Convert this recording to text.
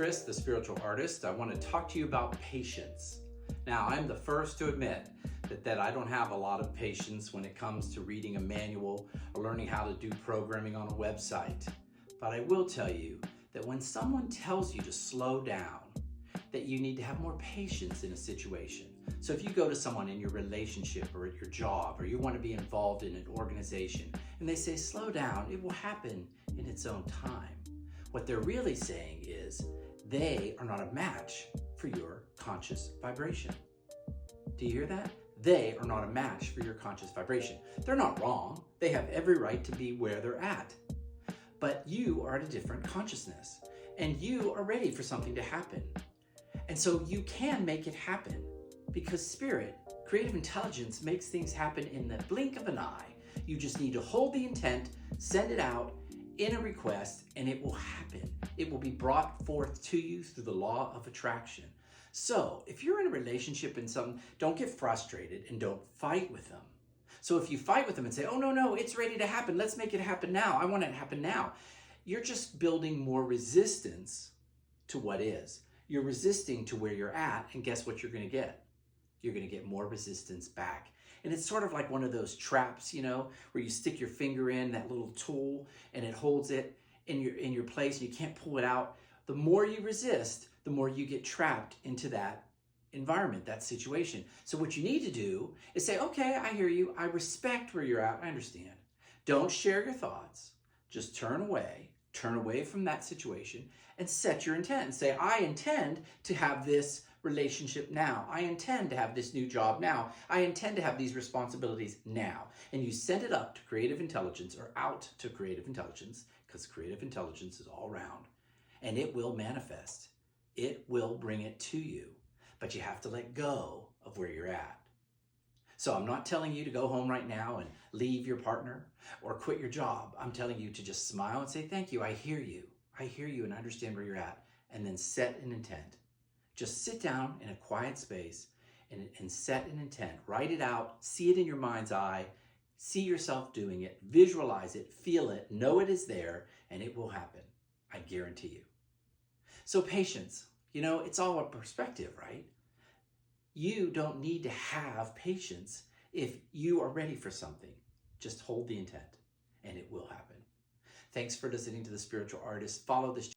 Chris, the spiritual artist. I want to talk to you about patience. Now, I'm the first to admit that I don't have a lot of patience when it comes to reading a manual or learning how to do programming on a website. But I will tell you that when someone tells you to slow down, that you need to have more patience in a situation. So if you go to someone in your relationship or at your job, or you want to be involved in an organization, and they say, slow down, it will happen in its own time. What they're really saying is they are not a match for your conscious vibration. Do you hear that? They are not a match for your conscious vibration. They're not wrong. They have every right to be where they're at. But you are at a different consciousness, and you are ready for something to happen. And so you can make it happen, because spirit, creative intelligence, makes things happen in the blink of an eye. You just need to hold the intent, send it out in a request, and it will happen. It will be brought forth to you through the law of attraction. So if you're in a relationship and don't get frustrated and don't fight with them. So if you fight with them and say, oh, no, it's ready to happen. Let's make it happen now. I want it to happen now. You're just building more resistance to what is. You're resisting to where you're at, and guess what you're going to get? You're going to get more resistance back. And it's sort of like one of those traps, where you stick your finger in that little tool and it holds it in your place and you can't pull it out. The more you resist, the more you get trapped into that environment, that situation. So what you need to do is say, okay, I hear you. I respect where you're at. I understand. Don't share your thoughts. Just turn away from that situation and set your intent and say, I intend to have this relationship now. I intend to have this new job now. I intend to have these responsibilities now. And you send it up to creative intelligence, or out to creative intelligence, because creative intelligence is all around, and it will manifest. It will bring it to you, but you have to let go of where you're at. So I'm not telling you to go home right now and leave your partner or quit your job. I'm telling you to just smile and say, thank you. I hear you. I hear you and understand where you're at. And then set an intent. Just sit down in a quiet space and set an intent. Write it out. See it in your mind's eye. See yourself doing it. Visualize it. Feel it. Know it is there, and it will happen. I guarantee you. So patience. It's all a perspective, right? You don't need to have patience if you are ready for something. Just hold the intent, and it will happen. Thanks for listening to The Spiritual Artist. Follow this